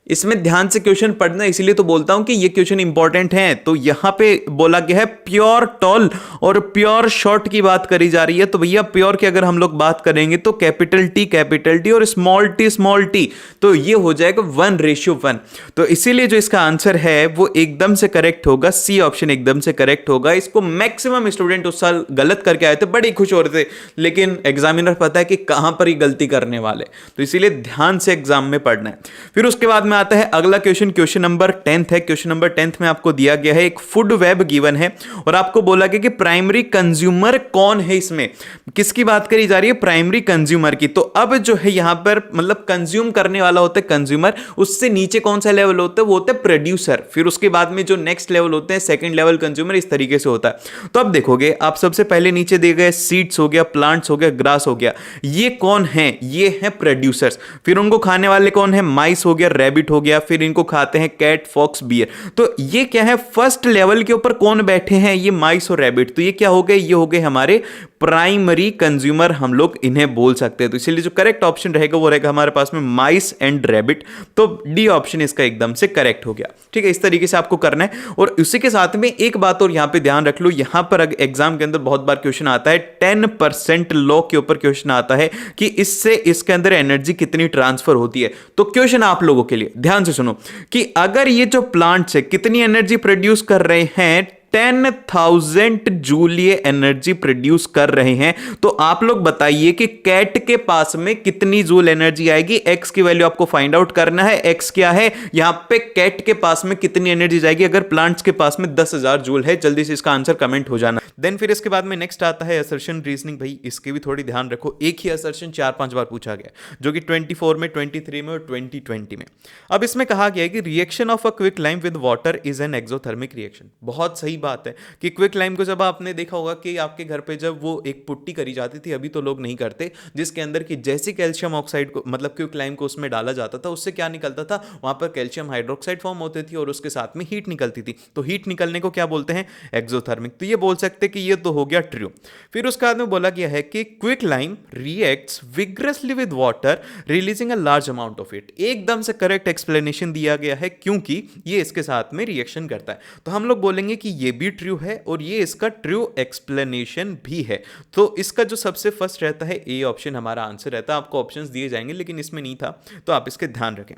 इसमें ध्यान से क्वेश्चन पढ़ना, इसीलिए तो बोलता हूं कि ये क्वेश्चन इंपॉर्टेंट है। तो यहां पे बोला गया है प्योर टॉल और प्योर शॉर्ट की बात करी जा रही है। तो भैया प्योर की अगर हम लोग बात करेंगे तो कैपिटल टी और स्मॉल टी, तो ये हो जाएगा 1:1। तो इसीलिए जो इसका आंसर है वो एकदम से करेक्ट होगा, सी ऑप्शन एकदम से करेक्ट होगा। इसको मैक्सिमम स्टूडेंट उस साल गलत करके आए थे, बड़े खुश हो रहे थे, लेकिन एग्जामिनर पता है कि कहां पर ही गलती करने वाले, तो इसीलिए ध्यान से एग्जाम में पढ़ना है। फिर उसके बाद में में आता है अगला क्वेश्चन, क्वेश्चन नंबर 10 है। क्वेश्चन नंबर 10 में आपको दिया गया है एक फूड वेब गिवन है और आपको बोला गया कि प्राइमरी कंज्यूमर कौन है। इसमें किसकी बात करी जा रही है? प्राइमरी कंज्यूमर की। तो अब जो है यहां पर मतलब कंज्यूम करने वाला होता है कंज्यूमर, उससे नीचे कौन सा लेवल होता है? वो होता है प्रोड्यूसर। फिर उसके बाद में जो नेक्स्ट लेवल होते हैं सेकंड लेवल कंज्यूमर, इस तरीके से होता है। तो अब देखोगे आप सबसे पहले नीचे दिए गए सीड्स हो गया, प्लांट्स हो गया, ग्रास हो गया, ये कौन है? ये है प्रोड्यूसर्स। फिर उनको खाने वाले कौन है? माइस हो गया, रैबिट हो गया, फिर इनको खाते हैं कैट, फॉक्स, बियर। तो ये क्या है? फर्स्ट लेवल के ऊपर कौन बैठे हैं? ये माइस और रैबिट। तो ये क्या हो गए? ये हो गए हमारे प्राइमरी कंज्यूमर, हम लोग इन्हें बोल सकते हैं। तो इसलिए जो करेक्ट ऑप्शन रहेगा वो रहेगा हमारे पास में माइस एंड रैबिट। तो डी ऑप्शन इसका एकदम से करेक्ट हो गया। ठीक है, इस तरीके से आपको करना है। और उसी के साथ में एक बात और यहां पे ध्यान रख लो, यहां पर एग्जाम के अंदर बहुत बार क्वेश्चन आता है 10% लॉ के ऊपर क्वेश्चन आता है कि इससे इसके अंदर एनर्जी कितनी ट्रांसफर होती है। तो क्वेश्चन आप लोगों के लिए ध्यान से सुनो कि अगर ये जो प्लांट्स है कितनी एनर्जी प्रोड्यूस कर रहे हैं, 10,000 जूल ये एनर्जी प्रोड्यूस कर रहे हैं। तो आप लोग बताइए कि कैट के पास में कितनी जूल एनर्जी आएगी? एक्स की वैल्यू आपको फाइंड आउट करना है। एक्स क्या है यहां पे? कैट के पास में कितनी एनर्जी जाएगी अगर प्लांट्स के पास में 10,000 जूल है? जल्दी से इसका आंसर कमेंट हो जाना। देन फिर इसके बाद में नेक्स्ट आता है असर्शन रीजनिंग। भाई इसके भी थोड़ी ध्यान रखो, एक ही असर्शन 4-5 बार पूछा गया, जो कि 24 में, 23 में और 2020 में। अब इसमें कहा गया है कि reaction of a quick lime with water is an exothermic reaction. बहुत सही बात है कि क्विक लाइम को जब आपने देखा होगा कि आपके घर पे जब वो एक पुट्टी करी जाती थी, अभी तो लोग नहीं करते, जिसके अंदर की जैसे कैल्शियम ऑक्साइड को मतलब क्विक लाइम को उसमें डाला जाता था, उससे क्या निकलता था? वहां पर कैल्शियम हाइड्रोक्साइड फॉर्म होती थी और उसके साथ में हीट निकलती थी। तो हीट निकलने को क्या बोलते हैं? एक्सोथर्मिक। तो ये बोल सकते कि ये तो हो गया ट्रू। फिर उसके बाद में बोला गया है कि quick lime reacts vigorously with water releasing a large amount of it. एकदम से करेक्ट एक्सप्लेनेशन दिया गया है क्योंकि ये इसके साथ में रिएक्शन करता है। तो हम लोग बोलेंगे कि ये भी ट्रू है और ये इसका ट्रू एक्सप्लेनेशन भी है। तो इसका जो सबसे फर्स्ट रहता है ए ऑप्शन हमारा आंसर रहता है। आपको ऑप्शंस दिए जाएंगे लेकिन इसमें नहीं था, तो आप इसके ध्यान रखें।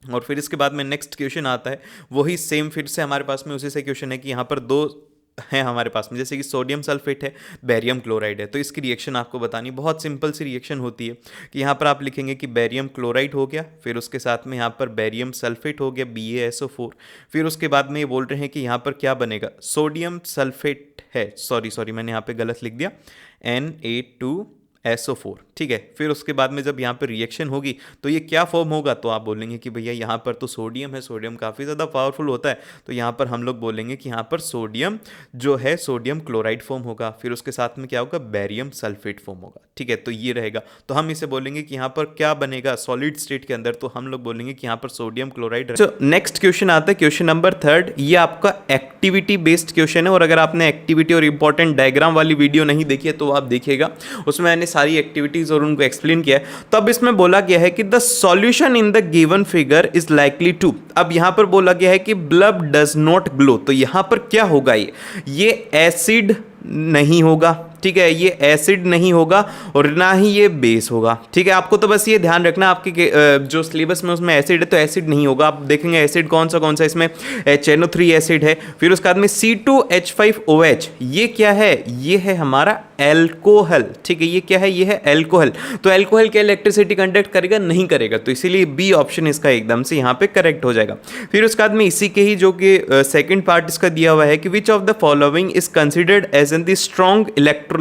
और फिर इसके बाद में नेक्स्ट क्वेश्चन आता है, वही सेम फिर से हमारे पास में उसी से क्वेश्चन है कि यहाँ पर दो है हमारे पास में, जैसे कि सोडियम सल्फेट है, बेरियम क्लोराइड है। तो इसकी रिएक्शन आपको बतानी, बहुत सिंपल सी रिएक्शन होती है कि यहाँ पर आप लिखेंगे कि बेरियम क्लोराइड हो गया, फिर उसके साथ में यहाँ पर बेरियम सल्फेट हो गया BaSO4। फिर उसके बाद में ये बोल रहे हैं कि यहाँ पर क्या बनेगा? सोडियम सल्फेट है, सॉरी मैंने यहाँ पे गलत लिख दिया, Na2SO4। ठीक है, फिर उसके बाद में जब यहाँ पर रिएक्शन होगी तो ये क्या फॉर्म होगा? तो आप बोलेंगे कि भैया यहाँ पर तो सोडियम है, सोडियम काफ़ी ज़्यादा पावरफुल होता है, तो यहाँ पर हम लोग बोलेंगे कि यहाँ पर सोडियम जो है सोडियम क्लोराइड फॉर्म होगा। फिर उसके साथ में क्या होगा? बेरियम सल्फेट फॉर्म होगा। ठीक है, तो ये रहेगा। तो हम इसे बोलेंगे कि यहाँ पर क्या बनेगा सॉलिड स्टेट के अंदर? तो हम लोग बोलेंगे कि यहाँ पर सोडियम क्लोराइड। नेक्स्ट क्वेश्चन आता है क्वेश्चन नंबर 3। ये आपका एक्टिविटी बेस्ड क्वेश्चन है और अगर आपने एक्टिविटी और इंपॉर्टेंट डायग्राम वाली वीडियो नहीं देखी है तो आप देखिएगा, उसमें मैंने सारी एक्टिविटीज और उनको एक्सप्लेन किया है। तो अब इसमें बोला गया है कि the solution in the given figure is likely to. अब यहां पर बोला गया है कि ब्लब डज नॉट ग्लो। तो यहां पर क्या होगा? ये एसिड नहीं होगा। ठीक है, ये एसिड नहीं होगा और ना ही ये बेस होगा। ठीक है, आपको तो बस ये ध्यान रखना, आपके जो सिलेबस में उसमें एसिड है तो एसिड नहीं होगा। आप देखेंगे एसिड कौन सा इसमें HNO3 एसिड है। फिर उसके बाद में C2H5OH, ये क्या है? ये है हमारा एल्कोहल। ठीक है, ये क्या है? ये है एल्कोहल। तो एल्कोहल क्या इलेक्ट्रिसिटी कंडक्ट करेगा? नहीं करेगा। तो इसीलिए बी ऑप्शन इसका एकदम से यहाँ पे करेक्ट हो जाएगा। फिर उसके बाद में इसी के ही जो कि सेकेंड पार्ट इसका दिया हुआ है कि which of the following is considered as an the strong electrolyte.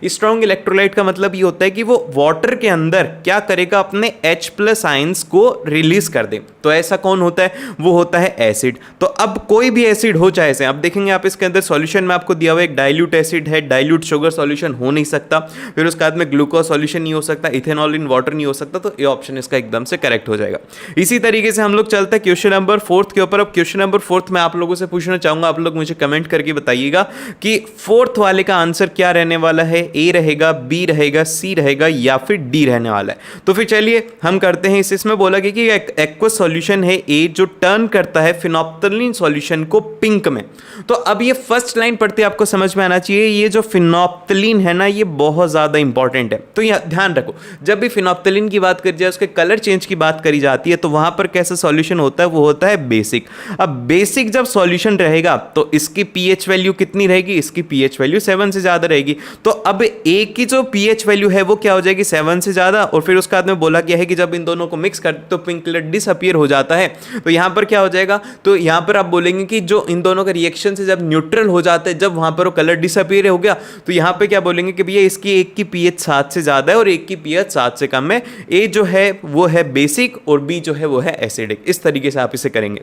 Strong electrolyte का मतलब ये होता है कि वो वाटर के अंदर क्या करेगा? अपने H+ आयंस को रिलीज कर दे। तो ऐसा कौन होता है? वो होता है एसिड। तो अब कोई भी एसिड हो चाहे से, अब देखेंगे आप इसके अंदर सॉल्यूशन में आपको दिया हुआ एक डाइल्यूट एसिड है, डाइल्यूट शुगर सॉल्यूशन हो नहीं सकता। फिर उसके बाद में ग्लूकोज सॉल्यूशन नहीं हो सकता, इथेनॉल इन वाटर नहीं हो सकता। तो ये ऑप्शन इसका एकदम से करेक्ट हो जाएगा। इसी तरीके से हम लोग चलते हैं क्वेश्चन नंबर 4 के ऊपर। अब क्वेश्चन नंबर 4 में आप लोगों से पूछना चाहूंगा, आप लोग मुझे कमेंट करके बताइएगा कि 4th वाले का आंसर क्या रहने वाला है? ए रहेगा, बी रहेगा, सी रहेगा या फिर डी रहने वाला है? तो फिर चलिए हम करते हैं। इसमें बोला गया कि एक एक्वस सॉल्यूशन है ए जो टर्न करता है फिनोप्थलीन सॉल्यूशन को पिंक में। तो अब ये फर्स्ट लाइन पढ़ते आपको समझ में आना चाहिए, ये जो फिनोप्थलीन फिनोप्थलीन है ना, ये बहुत ज़्यादा इंपॉर्टेंट है। तो यह ध्यान रखो, जब भी फिनोप्थलीन की बात करी जाए, उसके कलर चेंज की बात करी जाती है, तो वहाँ पर कैसा सॉल्यूशन होता है, वो होता है बेसिक। अब बेसिक जब सॉल्यूशन रहेगा तो इसकी पीएच वैल्यू कितनी रहेगी, इसकी पीएच वैल्यू 7 से ज़्यादा रहेगी। तो अब ए की जो पीएच वैल्यू है वो क्या हो जाएगी, 7 से ज़्यादा। और फिर उसके बाद में बोला गया है कि जब इन दोनों को मिक्स करते तो पिंक कलर डिसअपीयर हो जाता है। तो यहाँ पर क्या हो जाएगा, तो यहाँ पर आप बोलेंगे कि जो इन दोनों का रिएक्शन से जब न्यूट्रल हो जाते हैं, जब वहाँ पर वो कलर डिसअपीयर हो गया, तो यहाँ पे क्या बोलेंगे कि भैया इसकी एक की पीएच 7 से ज़्यादा है और एक की पीएच 7 से कम है। ए जो है वो है बेसिक और बी जो है वो है एसिडिक। इस तरीके से आप इसे करेंगे।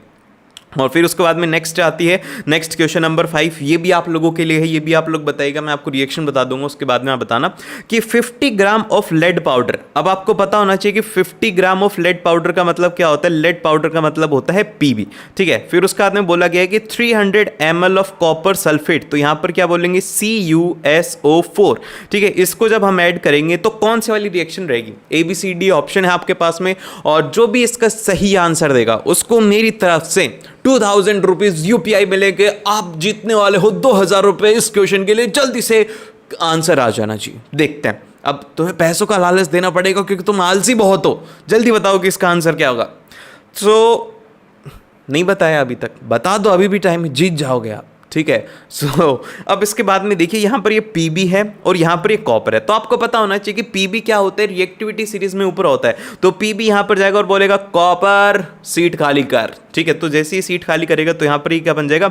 और फिर उसके बाद में नेक्स्ट आती है, नेक्स्ट क्वेश्चन नंबर 5। ये भी आप लोगों के लिए है, ये भी आप लोग बताइएगा, मैं आपको रिएक्शन बता दूंगा, उसके बाद में आप बताना कि 50 ग्राम ऑफ लेड पाउडर। अब आपको पता होना चाहिए कि 50 ग्राम ऑफ लेड पाउडर का मतलब क्या होता है, लेड पाउडर का मतलब होता है पीबी, ठीक है। फिर उसके बाद में बोला गया है कि 300 ml ऑफ कॉपर सल्फेट, तो यहां पर क्या बोलेंगे, CuSO4, ठीक है। इसको जब हम ऐड करेंगे तो कौन सी वाली रिएक्शन रहेगी, ABCD ऑप्शन है आपके पास में, और जो भी इसका सही आंसर देगा उसको मेरी तरफ से 2000 रुपीज UPI मिलेंगे। आप जीतने वाले हो 2000 रुपए इस क्वेश्चन के लिए। जल्दी से आंसर आ जाना चाहिए। देखते हैं, अब तुम्हें पैसों का लालच देना पड़ेगा क्योंकि तुम आलसी बहुत हो। जल्दी बताओ कि इसका आंसर क्या होगा। तो नहीं बताया अभी तक, बता दो, अभी भी टाइम है, जीत जाओगे आप, ठीक है। सो अब इसके बाद में देखिए, यहाँ पर ये पीबी है और यहाँ पर ये कॉपर है। तो आपको पता होना चाहिए कि पीबी क्या होता है, रिएक्टिविटी सीरीज में ऊपर होता है। तो पीबी यहाँ पर जाएगा और बोलेगा कॉपर सीट खाली कर, ठीक है। तो जैसे ही सीट खाली करेगा तो यहाँ पर ये क्या बन जाएगा,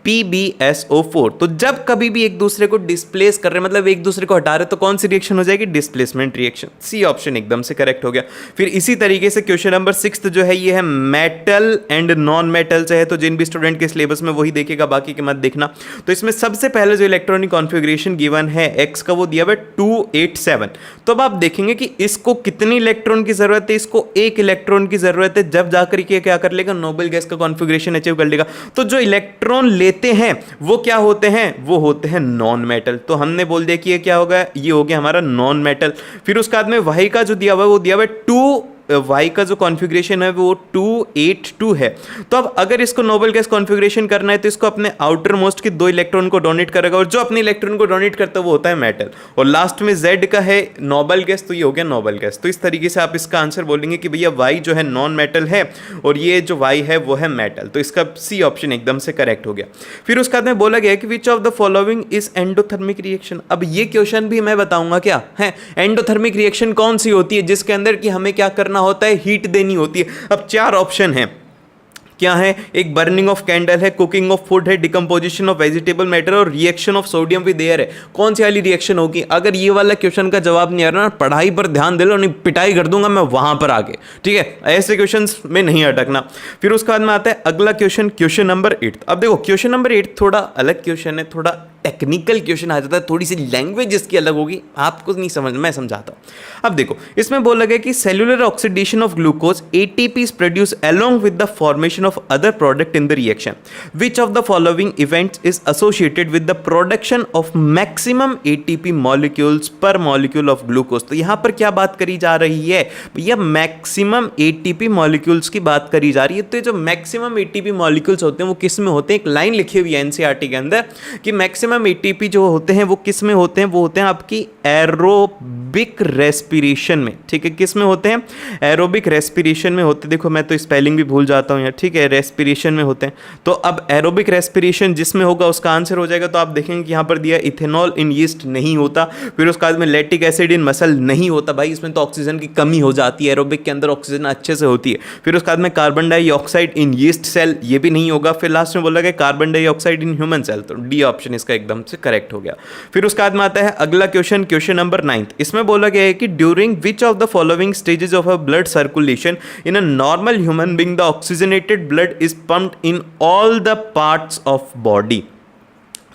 PbSO4। तो जब कभी भी एक दूसरे को डिस्प्लेस कर रहे, मतलब एक दूसरे को हटा रहे, तो कौन सी रिएक्शन हो जाएगी, डिस्प्लेसमेंट रिएक्शन। सी ऑप्शन एकदम से करेक्ट हो गया। फिर इसी तरीके से क्वेश्चन नंबर 6 जो है ये है मेटल एंड नॉन मेटल से है। तो जिन भी स्टूडेंट के सिलेबस में वही देखेगा, बाकी के मत देखना। तो इसमें सबसे पहले जो इलेक्ट्रॉनिक कॉन्फ़िगरेशन गिवन है एक्स का, वो दिया हुआ है 287। तो अब आप देखेंगे कि इसको कितनी इलेक्ट्रॉन की जरूरत है, इसको एक इलेक्ट्रॉन की जरूरत है। जब जाकर के क्या कर लेगा, नोबेल गैस का कॉन्फ़िगरेशन अचीव कर लेगा। तो जो इलेक्ट्रॉन लेते हैं वो क्या होते हैं, वो होते हैं नॉन मेटल। तो हमने बोल दिया कि ये क्या होगा, ये हो गया हमारा नॉन मेटल। फिर उसके बाद में वाई का जो दिया हुआ है, वो दिया हुआ है 2, वाई का जो कॉन्फ़िगरेशन है वो 282 है। तो अब अगर इसको नोबेल गैस कॉन्फ़िगरेशन करना है तो इसको अपने आउटर मोस्ट के 2 इलेक्ट्रॉन को डोनेट करेगा, और जो अपने इलेक्ट्रॉन को डोनेट करता है वो होता है मेटल। और लास्ट में Z का है नोबेल गैस, तो ये हो गया नोबेल गैस। तो इस तरीके से आप इसका आंसर बोलेंगे कि भैया वाई जो है नॉन मेटल है और ये जो वाई है वो है मेटल। तो इसका सी ऑप्शन एकदम से करेक्ट हो गया। फिर उसके बाद में बोला गया कि which of the following is endothermic reaction. अब ये क्वेश्चन भी मैं बताऊंगा क्या है, एंडोथर्मिक रिएक्शन कौन सी होती है जिसके अंदर कि हमें क्या करना होता है, हीट देनी होती है। अब 4 ऑप्शन है, क्या है, एक बर्निंग ऑफ कैंडल है, कुकिंग ऑफ फूड है, डिकम्पोजिशन ऑफ वेजिटेबल मैटर और reaction of sodium with air है। कौन सी वाली रिएक्शन होगी? अगर ये वाला क्वेश्चन का जवाब नहीं आ रहा ना, पढ़ाई पर ध्यान दे लो, नहीं पिटाई कर दूंगा मैं वहां पर आगे, ठीक है। ऐसे क्वेश्चंस में नहीं अटकना। फिर उसके बाद में आता है अगला क्वेश्चन, क्वेश्चन नंबर 8। अब देखो क्वेश्चन नंबर 8 थोड़ा अलग क्वेश्चन है, थोड़ा टेक्निकल क्वेश्चन आ जाता है, थोड़ी सी लैंग्वेज इसकी अलग होगी, आपको नहीं समझ, मैं समझाता हूँ। अब देखो इसमें बोला गया कि cellular oxidation of glucose ATP is produced along with the formation of other product in the reaction. Which of the following events is associated with the production of maximum ATP molecules per molecule of glucose? तो यहाँ पर क्या बात करी जा रही है भैया, मैक्सिमम ATP मॉलिक्यूल्स की बात करी जा रही है। तो ये जो मैक्सिमम ATP मॉलिक्यूल्स होते हैं वो किस में होते हैं, एक लाइन लिखी हुई है NCERT के अंदर कि मैक्सिमम ATP जो होते हैं वो किस में होते हैं, वो होते हैं आपकी एरोबिक रेस्पिरेशन में, ठीक है। किस में होते हैं, एरोबिक रेस्पिरेशन में होते हैं। देखो मैं तो स्पेलिंग भी भूल जाता हूँ यार, ठीक है, रेस्पिरेशन में होते हैं। तो अब एरोबिक रेस्पिरेशन जिसमें होगा उसका आंसर हो जाएगा। तो आप देखेंगे कि यहाँ पर दिया इथेनॉल इन यीस्ट नहीं होता। फिर उसके बाद में लैक्टिक एसिड इन मसल नहीं होता, भाई इसमें तो ऑक्सीजन की कमी हो जाती है, एरोबिक के अंदर ऑक्सीजन अच्छे से होती है। फिर उसके बाद में carbon dioxide in yeast cell, ये भी नहीं होगा। फिर लास्ट में बोला गया carbon dioxide in human cell, तो डी ऑप्शन इसका एकदम से करेक्ट हो गया। फिर उसके बाद में आता है अगला क्वेश्चन, क्वेश्चन नंबर 9। इसमें बोला गया है कि during which of the following stages of a blood circulation in a normal human being the oxygenated blood is pumped in all the parts of body.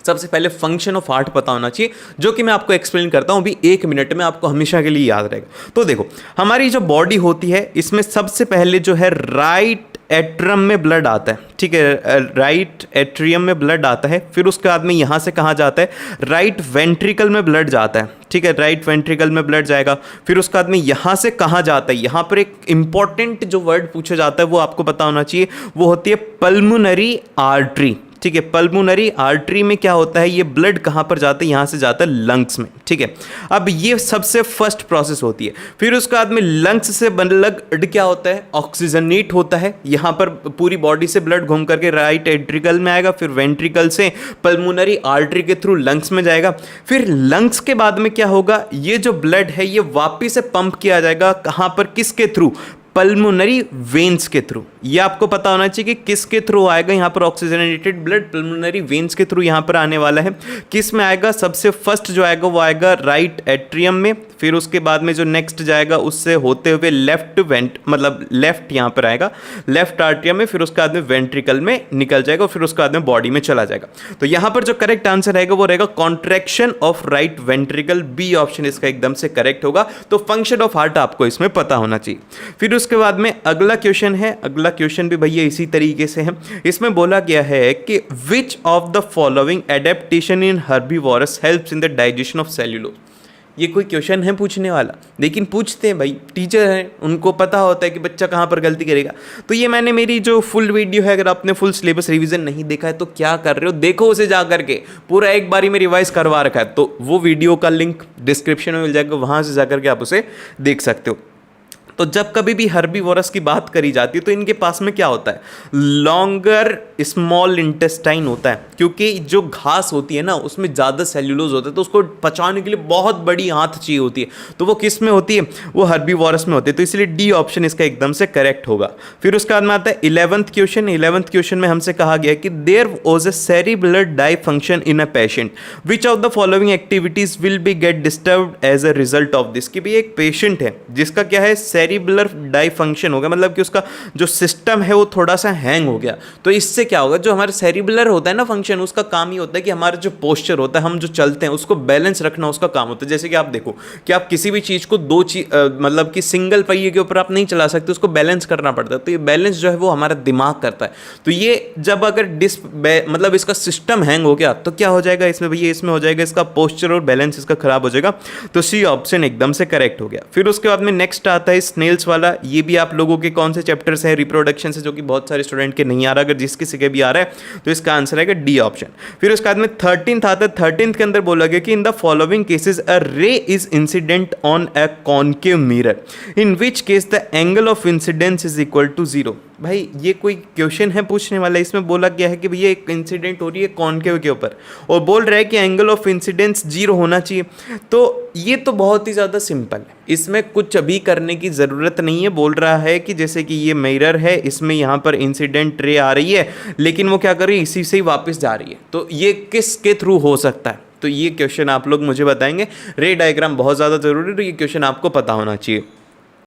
सबसे पहले फंक्शन ऑफ हार्ट पता होना चाहिए, जो कि मैं आपको एक्सप्लेन करता हूं अभी 1 मिनट में, आपको हमेशा के लिए याद रहेगा। तो देखो हमारी जो बॉडी होती है इसमें सबसे पहले जो है राइट एट्रियम में ब्लड आता है, ठीक है, राइट एट्रियम में ब्लड आता है। फिर उसके बाद में यहाँ से कहाँ जाता है, राइट वेंट्रिकल में ब्लड जाता है, ठीक है, राइट वेंट्रिकल में ब्लड जाएगा। फिर उसके बाद में यहाँ से कहाँ जाता है, यहाँ पर एक इंपॉर्टेंट जो वर्ड पूछा जाता है वो आपको पता होना चाहिए, वो होती है पल्मोनरी आर्टरी, ठीक है। पल्मोनरी आर्टरी में क्या होता है, ये ब्लड कहाँ पर जाता है, यहाँ से जाता है लंग्स में, ठीक है। अब ये सबसे फर्स्ट प्रोसेस होती है। फिर उसके बाद में लंग्स से ब्लड क्या होता है, ऑक्सीजनेट होता है, यहाँ पर पूरी बॉडी से ब्लड घूम करके राइट एंट्रिकल में आएगा, फिर वेंट्रिकल से पल्मोनरी आर्टरी के थ्रू लंग्स में जाएगा। फिर लंग्स के बाद में क्या होगा, ये जो ब्लड है ये वापिस से पंप किया जाएगा, कहाँ पर, किसके थ्रू, पल्मोनरी वेन्स के थ्रू। ये आपको पता होना चाहिए कि किसके थ्रू आएगा, यहाँ पर ऑक्सीजनेटेड ब्लड पल्मोनरी वेन्स के थ्रू यहाँ पर आने वाला है। किस में आएगा, सबसे फर्स्ट जो आएगा वो आएगा राइट एट्रियम में, फिर उसके बाद में जो नेक्स्ट जाएगा उससे होते हुए लेफ्ट मतलब लेफ्ट यहाँ पर आएगा लेफ्ट आर्ट्रियम में, फिर उसके बाद में वेंट्रिकल में निकल जाएगा, फिर उसके बाद में बॉडी में चला जाएगा। तो यहाँ पर जो करेक्ट आंसर रहेगा वो रहेगा contraction of right ventricle, B option इसका एकदम से करेक्ट होगा। तो फंक्शन ऑफ हार्ट आपको इसमें पता होना चाहिए। फिर उसके बाद में अगला क्वेश्चन है, अगला क्वेश्चन भी भैया इसी तरीके से है। इसमें बोला गया है कि which of the following adaptation in herbivorous helps in the digestion of cellulose. ये कोई क्वेश्चन है पूछने वाला, लेकिन पूछते हैं भाई, टीचर हैं, उनको पता होता है कि बच्चा कहाँ पर गलती करेगा। तो ये मैंने मेरी जो फुल वीडियो है, अगर आपने फुल सिलेबस रिवीजन नहीं देखा है तो क्या कर रहे हो, देखो उसे जा करके, पूरा एक बारी में रिवाइज करवा रखा है। तो वो वीडियो का लिंक डिस्क्रिप्शन में मिल जाएगा, वहाँ से जा करके आप उसे देख सकते हो। तो जब कभी भी हर्बीवोरस की बात करी जाती है तो इनके पास में क्या होता है, लॉन्गर स्मॉल इंटेस्टाइन होता है, क्योंकि जो घास होती है ना उसमें ज़्यादा सेल्यूलोज होता है, तो उसको पचाने के लिए बहुत बड़ी आंत चाहिए होती है। तो वो किस में होती है, वो हर्बीवोरस में होती है। तो इसलिए डी ऑप्शन इसका एकदम से करेक्ट होगा। फिर उसके बाद में आता है 11th क्वेश्चन। 11th क्वेश्चन में हमसे कहा गया कि there was a cerebral dysfunction in a patient, which of the following activities will be get disturbed as a result of this. कि भाई एक पेशेंट है जिसका क्या है, सेरिब्रल डाई फंक्शन हो गया, मतलब कि उसका जो सिस्टम है वो थोड़ा सा हैंग हो गया। तो इससे क्या होगा, जो हमारे सेरिब्रल होता है ना फंक्शन, उसका काम ही होता है कि हमारा जो पोस्चर होता है, हम जो चलते हैं उसको बैलेंस रखना उसका काम होता है। जैसे कि आप देखो कि आप किसी भी चीज़ को मतलब कि सिंगल पहिए के ऊपर आप नहीं चला सकते, उसको बैलेंस करना पड़ता है। तो ये बैलेंस जो है वो हमारा दिमाग करता है। तो ये जब अगर मतलब इसका सिस्टम हैंग हो गया तो क्या हो जाएगा इसमें भैया, इसमें हो जाएगा इसका पोस्चर और बैलेंस इसका खराब हो जाएगा। तो सी ऑप्शन एकदम से करेक्ट हो गया। फिर उसके बाद में नेक्स्ट आता है स्नेल्स वाला। ये भी आप लोगों के कौन से चैप्टर्स हैं, रिप्रोडक्शन से, जो कि बहुत सारे स्टूडेंट के नहीं आ रहा। अगर जिस किसी के भी आ रहा है तो इसका आंसर आएगा डी ऑप्शन। फिर उसके बाद में 13th आता है। 13th के अंदर बोला गया कि in the following cases a ray is incident on a concave mirror, in which case the angle of incidence is equal to 0। भाई ये कोई क्वेश्चन है पूछने वाला। इसमें बोला गया है कि भैया एक इंसिडेंट हो रही है कॉनकेव के ऊपर और बोल रहा है कि एंगल ऑफ इंसिडेंस 0 होना चाहिए। तो ये तो बहुत ही ज़्यादा सिंपल है, इसमें कुछ अभी करने की ज़रूरत नहीं है। बोल रहा है कि जैसे कि ये मिरर है, इसमें यहाँ पर इंसिडेंट रे आ रही है, लेकिन वो क्या कर रही है, इसी से ही वापस जा रही है। तो ये किसके थ्रू हो सकता है, तो ये क्वेश्चन आप लोग मुझे बताएंगे। रे डायग्राम बहुत ज़्यादा जरूरी है, तो ये क्वेश्चन आपको पता होना चाहिए।